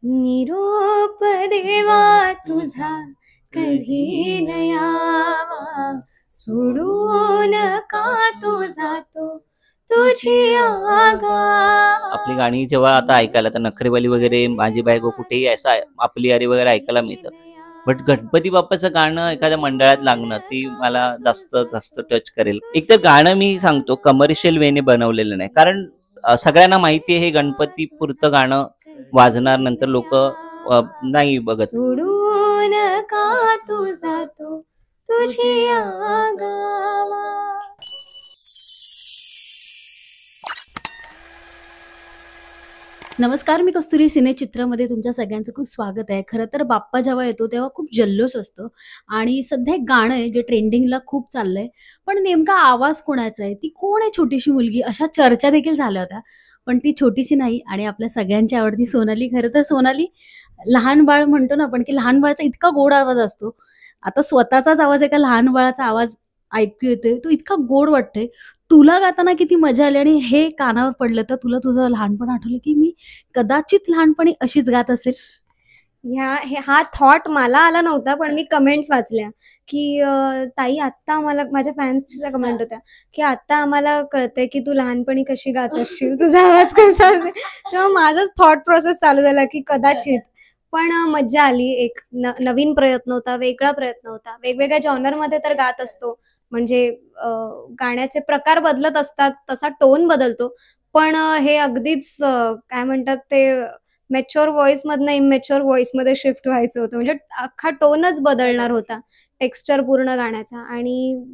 निरोप देवा तुझा कधी न यावा, सोडून का तू जातो तुझी आगावा. आपली गाणी जेव्हा आता ऐकायला तर नखरेवाली वगैरे, माझी बायको कुठेही असं आपली यारी वगैरे ऐकायला मिळतं. बट गणपती बाप्पाचं गाणं एखाद्या मंडळात लागणं ती मला जास्त जास्त टच करेल. एक तर गाणं मी सांगतो कमर्शियल वेने बनवलेलं नाही, कारण सगळ्यांना माहिती आहे हे गणपती पुरतं गाणं वाजणार, नंतर लोक नाही बघत. सोडून का तू जातो तुझी आगावा. नमस्कार, मी कस्तुरी सिनेचित्रमध्ये तुमच्या सगळ्यांचं खूप स्वागत आहे. खरं तर बाप्पा जेव्हा येतो तेव्हा खूप जल्लोष असतो आणि सध्या एक गाणं आहे जे ट्रेंडिंगला खूप चाललंय. पण नेमका आवाज कोणाचा आहे, ती कोण आहे छोटीशी मुलगी, अशा चर्चा देखील झाल्या होत्या. पण ती छोटीशी नाही आणि आपल्या सगळ्यांची आवडती सोनाली. खरं तर सोनाली लहान बाळ म्हणतो ना आपण, की लहान बाळाचा इतका गोड आवाज असतो. आता स्वतःचाच आवाज एका लहान बाळाचा आवाज ऐकू येतोय, तो इतका गोड वाटतोय. तुला गाताना किती मजा आली आणि हे कानावर पडलं तर तुला तुझं लहानपण आठवलं, की मी कदाचित लहानपणी अशीच गात असेल? हा थॉट मला आला नव्हता, पण मी कमेंट्स वाचल्या की ताई आत्ता आम्हाला, माझ्या फॅन्सच्या कमेंट होत्या की आत्ता आम्हाला कळतंय की तू लहानपणी कशी गात असशील, तुझा आवाज कसा असेल. तेव्हा माझंच थॉट प्रोसेस चालू झाला की कदाचित. पण मज्जा आली. एक नवीन प्रयत्न होता, वेगळा प्रयत्न होता. वेगवेगळ्या जॉनरमध्ये तर गात असतो, म्हणजे गाण्याचे प्रकार बदलत असतात, तसा टोन बदलतो. पण हे अगदीच काय म्हणतात ते, मॅच्युअर व्हॉइसमधनं इमॅच्युअर व्हॉइसमध्ये शिफ्ट व्हायचं होतं. म्हणजे अख्खा टोनच बदलणार होता, टेक्स्चर पूर्ण गाण्याचा. आणि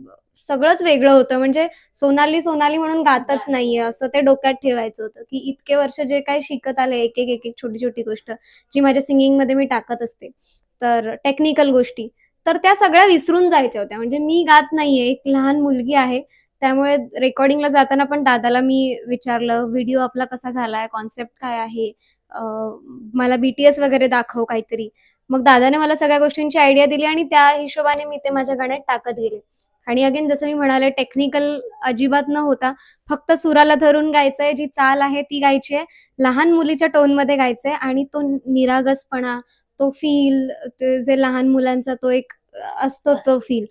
सगळंच वेगळं होतं. म्हणजे सोनाली सोनाली म्हणून गातच नाहीये असं ते डोक्यात ठेवायचं होतं, की इतके वर्ष जे काही शिकत आले, एक एक एक एक छोटी छोटी गोष्ट जी माझ्या सिंगिंगमध्ये मी टाकत असते, तर टेक्निकल गोष्टी, तर त्या सगळ्या विसरून जायच्या होत्या. म्हणजे मी गात नाहीये, एक लहान मुलगी आहे. त्यामुळे रेकॉर्डिंगला जाताना पण दादाला मी विचारलं, व्हिडिओ आपला कसा झालाय, कॉन्सेप्ट काय आहे, मला BTS वगैरे दाखव काहीतरी. मग दादाने मला सगळ्या गोष्टींची आयडिया दिली आणि त्या हिशोबाने मी ते माझ्या गाण्यात टाकत गेले. आणि अगेन जसं मी म्हणाले, टेक्निकल अजिबात न होता फक्त सुराला धरून गायचंय, जी चाल आहे ती गायची आहे, लहान मुलीच्या टोनमध्ये गायचंय आणि तो निरागसपणा, तो फील, जे लहान मुलांचा तो एक असतो तो फील,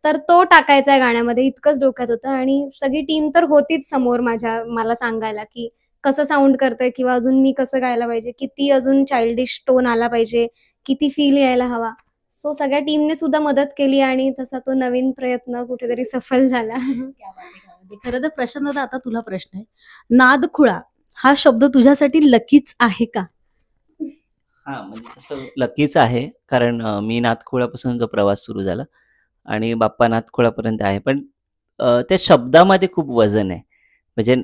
तर तो टाकायचा आहे गाण्यामध्ये, इतकंच डोक्यात होतं. आणि सगळी टीम तर होतीच समोर माझ्या, मला सांगायला की कसं साऊंड करतंय किंवा अजून मी कसं गायला पाहिजे, किती अजून चाइल्डिश टोन आला पाहिजे, किती फील यायला हवा. सो सगळ्या टीमने सुद्धा मदत केली आणि तसा तो नवीन प्रयत्न कुठेतरी सफल झाला. खरं तर प्रशांत दादा, आता तुला प्रश्न आहे, नादखुळा हा शब्द तुझ्यासाठी लकीच आहे का? हा, म्हणजे तसं लकीच आहे, कारण मी नाथखोळापासून जो प्रवास सुरू झाला आणि बाप्पा नाथखोळापर्यंत आहे. पण त्या शब्दामध्ये खूप वजन आहे. म्हणजे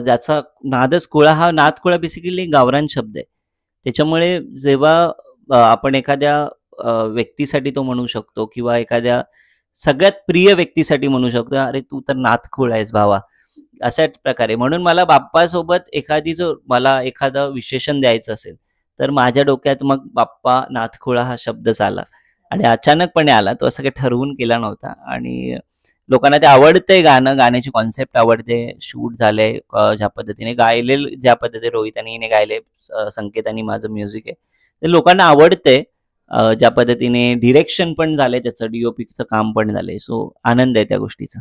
ज्याचा नादच खोळा, हा नाथखोळा बेसिकली गावरान शब्द आहे. त्याच्यामुळे जेव्हा आपण एखाद्या व्यक्तीसाठी तो म्हणू शकतो, किंवा एखाद्या सगळ्यात प्रिय व्यक्तीसाठी म्हणू शकतो, अरे तू तर नाथखोळा आहेस भावा, अशा प्रकारे. म्हणून मला बाप्पासोबत मला एखादं विशेषण द्यायचं असेल तर माझ्या डोक्यात मग बाप्पा नाथखोळा हा शब्दच आला. आणि अचानकपणे आला, तो असं काही ठरवून केला नव्हता. आणि लोकांना ते आवडतंय गाणं, गाण्याची कॉन्सेप्ट आवडते, शूट झाले ज्या पद्धतीने गायले, ज्या पद्धतीने रोहित आणि हिने गायले, संकेत आणि माझं म्युझिक आहे, ते लोकांना आवडतंय. ज्या पद्धतीने डिरेक्शन पण झालंय, त्याचं DOPचं काम पण झालंय. सो आनंद आहे त्या गोष्टीचा.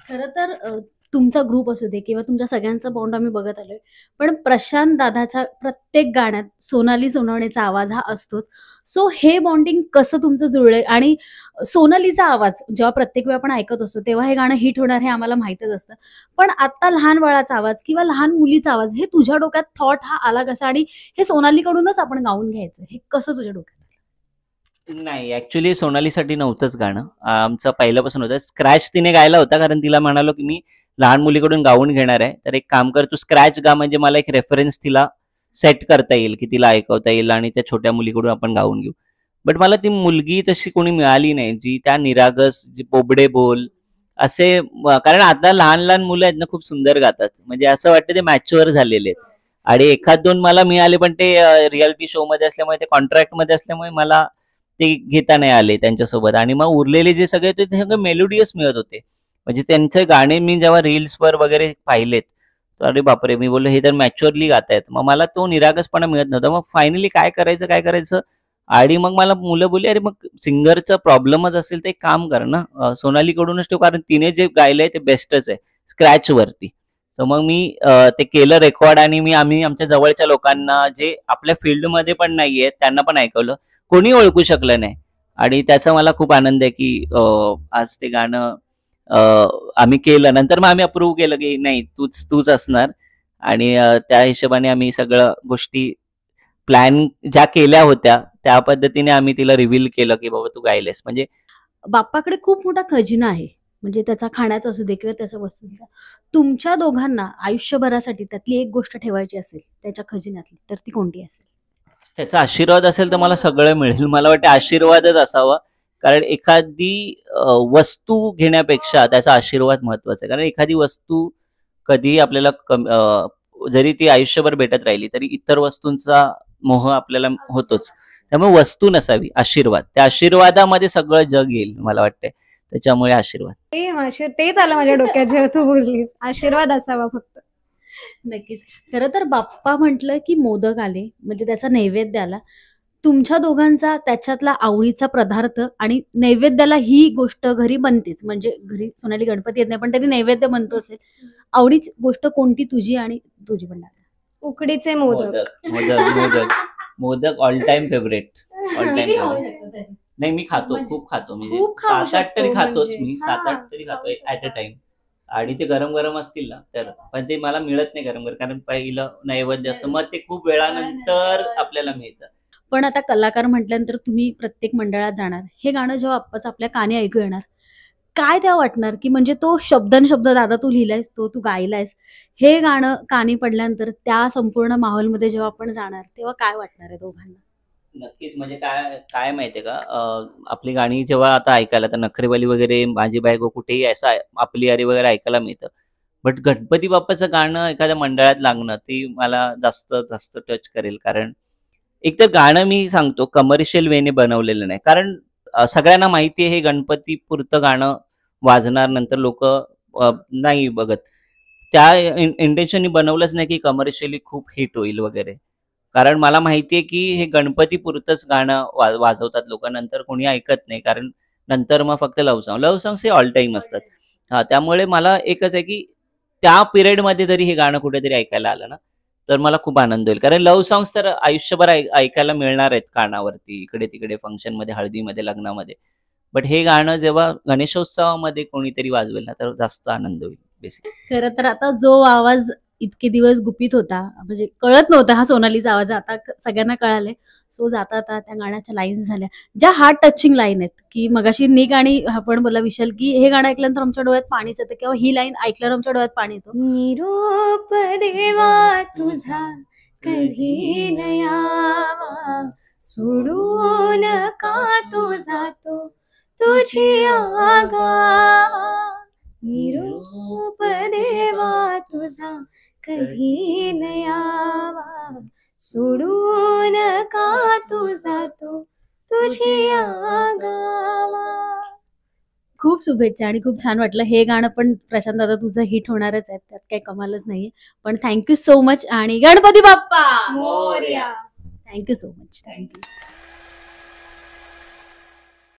खरं तर तुमचा ग्रुप असू दे किंवा तुमच्या सगळ्यांचा बॉन्ड आम्ही बघत आलोय, पण प्रशांत दादाच्या प्रत्येक गाण्यात सोनाली सोनवणेचा आवाज हा असतोच. सो हे बॉन्डिंग कसं तुमचं जुळलंय? आणि सोनालीचा आवाज जेव्हा प्रत्येक वेळी आपण ऐकत असतो तेव्हा हे गाणं हिट होणार हे आम्हाला माहितच असतं. पण आता लहान बाळाचा आवाज किंवा लहान मुलीचा आवाज, हे तुझ्या डोक्यात थॉट हा आला कसा? आणि हे सोनालीकडूनच आपण गाऊन घ्यायचं, हे कसं तुझ्या डोक्यात? नाही, ऍक्च्युली सोनालीसाठी नव्हतंच गाणं. आमचं पहिल्यापासून होतं. स्क्रॅच तिने गायला होता, कारण तिला म्हणालो की मी लहान मुलीकडून गाऊन घेणार आहे, तर एक काम कर, तू स्क्रॅच गा, म्हणजे मला एक रेफरन्स तिला सेट करता येईल, की तिला ऐकवता येईल आणि त्या छोट्या मुलीकडून आपण गाऊन घेऊ. बट मला ती मुलगी तशी कोणी मिळाली नाही, जी त्या निरागस, जी बोबडे बोल असे, कारण आता लहान लहान मुलं आहेत ना, खूप सुंदर गातात. म्हणजे असं वाटतं ते मॅच्युअर झालेले आहेत. आणि एखाद दोन मला मिळाले, पण ते रियालिटी शो मध्ये असल्यामुळे, ते कॉन्ट्रॅक्ट मध्ये असल्यामुळे मला ते घेता नाही आले त्यांच्यासोबत. आणि मग उरलेले जे सगळे ते सगळे मेलोडियस मिळत होते. म्हणजे त्यांचे गाणे मी जेव्हा रील्सवर वगैरे पाहिलेत, तर अरे बापरे, मी बोललो हे तर मॅच्युअरली गातायत. मग मला तो निरागसपणा मिळत नव्हता. मग फायनली काय करायचं आणि मग मला मुलं बोलली, अरे मग सिंगरचा प्रॉब्लेमच असेल तर एक काम कर ना, सोनालीकडूनच ठेव, कारण तिने जे गायलंय ते बेस्टच आहे स्क्रॅच वरती. तर मग मी ते केलं रेकॉर्ड आणि आम्ही आमच्या जवळच्या लोकांना, जे आपल्या फील्डमध्ये पण नाहीये, त्यांना पण ऐकवलं. कोणी ओळखू शकलं नाही. आणि त्याचा मला खूप आनंद आहे की आज ते गाणं आम्ही केलं. नंतर मग आम्ही अप्रूव्ह केलं की नाही, तूच असणार. आणि त्या हिशोबाने आम्ही सगळं गोष्टी प्लॅन ज्या केल्या होत्या त्या पद्धतीने आम्ही तिला रिव्हील केलं की बाबा तू गायलेस. म्हणजे बाप्पाकडे खूप मोठा खजिना आहे, म्हणजे त्याचा खाण्याचा असू दे किंवा त्याच्या वस्तूंचा. तुमच्या दोघांना आयुष्यभरासाठी त्यातली एक गोष्ट ठेवायची असेल त्याच्या खजिन्यातली, तर ती कोणती असेल? त्याचा आशीर्वाद असेल तर मला सगळं मिळेल. मला वाटतं आशीर्वादच असावा, कारण एखादी वस्तू घेण्यापेक्षा त्याचा आशीर्वाद महत्वाचा आहे. कारण एखादी वस्तू कधी आपल्याला जरी ती आयुष्यभर भेटत राहिली तरी इतर वस्तूंचा मोह आपल्याला होतोच. त्यामुळे वस्तू नसावी, आशीर्वाद. त्या आशीर्वादामध्ये सगळं जग येईल मला वाटतंय. त्याच्यामुळे आशीर्वाद. तेच आलं माझ्या डोक्यात जेव्हा तू बोललीस, आशीर्वाद असावा फक्त. नक्कीच. खरं तर बाप्पा म्हटलं की मोदक आले, म्हणजे त्याचा नैवेद्य आला. तुमच्या दोघांचा त्याच्यातला आवडीचा पदार्थ आणि नैवेद्याला ही गोष्ट घरी बनतेच, म्हणजे घरी सोनाली गणपती येत नाही पण तरी नैवेद्य बनतो असेल. आवडीची गोष्ट कोणती तुझी आणि तुझी पण दादा? उकडीचे modak. Modak modak modak all time favourite. All time किती खाऊ फेवरेट. शकतो तरी? नाही, मी खातो, म्हणजे खूप खातो. म्हणजे खूप खाऊ 7-8 तरी शकतो खातोच म्हणजे. मी. हा, 7-8 तरी खातो खाऊ ऍट अ टाइम. आणि ते गरम गरम असतील ना तर, पण ते मला मिळत नाही गरम गरम, कारण पहिलं नैवेद्य असतं, मग ते खूप वेळानंतर आपल्याला मिळतं. पण आता कलाकार म्हटल्यानंतर तुम्ही प्रत्येक मंडळात जाणार. हे गाणं जेव्हा आप्पाचं आपल्या कानी ऐकू येणार, काय तेव्हा वाटणार की म्हणजे तो शब्द दादा तू लिहिलायस, तो तू गायलायस, हे गाणं कानी पडल्यानंतर त्या संपूर्ण माहोलमध्ये जेव्हा आपण जाणार तेव्हा काय वाटणार आहे दोघांना? नक्कीच. म्हणजे काय काय माहितीये का, आपली गाणी जेव्हा आता ऐकायला, तर नखरेवाली वगैरे, माझी बायको, कुठेही असं आपली अरे वगैरे ऐकायला मिळतं. बट गणपती बाप्पाचं गाणं एखाद्या मंडळात लागणं, ती मला जास्त जास्त टच करेल. कारण एक तर गाणं मी सांगतो कमर्शियल वेने बनवलेलं नाही. कारण सगळ्यांना माहिती आहे हे गणपती पुरतं गाणं वाजणार, नंतर लोक नाही बघत. त्या इंटेन्शननी बनवलंच नाही की कमर्शियली खूप हिट होईल वगैरे. कारण मला माहितीये की हे गणपती पुरतंच गाणं वाजवतात लोक, नंतर कोणी ऐकत नाही. कारण नंतर मग फक्त लव्ह सॉंग्स हे ऑल टाइम असतात. हा, त्यामुळे मला एकच आहे की त्या पिरियडमध्ये जरी हे गाणं कुठेतरी ऐकायला आलं ना तर मला खूप आनंद होईल. कारण लव्ह सॉंग्स तर आयुष्यभर ऐकायला मिळणार आहेत कानावरती, इकडे तिकडे, फंक्शनमध्ये, हळदीमध्ये, लग्नामध्ये. बट हे गाणं जेव्हा गणेशोत्सवामध्ये कोणीतरी वाजवेल ना तर जास्त आनंद होईल बेसिकली. खरं तर आता जो आवाज इतके दिवस गुपित होता, म्हणजे कळत नव्हता हा सोनालीचा आवाज, आता सगळ्यांना कळाले. सो जाता आता त्या गाण्याच्या लाईन्स झाल्या, ज्या हार्ट टचिंग लाईन आहेत, की मगाशी निक आणि आपण बोला विशाल की हे गाणं ऐकल्यानंतर आमच्या डोळ्यात पाणीच येतं, किंवा ही लाईन ऐकल्यावर आमच्या डोळ्यात पाणी येतं. निरोप देवा तुझा कधी न यावा, सोडून का तू जातो तुझी आगावा. निरोप देवा तुझा कधी न यावा, सोडून का तू जातो तुझी आगावा. खूप शुभेच्छा आणि खूप छान वाटलं. हे गाणं पण प्रशांत दादा तुझं हिट होणारच आहे, त्यात काही कमालच नाहीये. पण थँक्यू सो मच आणि Ganpati Bappa Morya. Thank you so much. Thank you.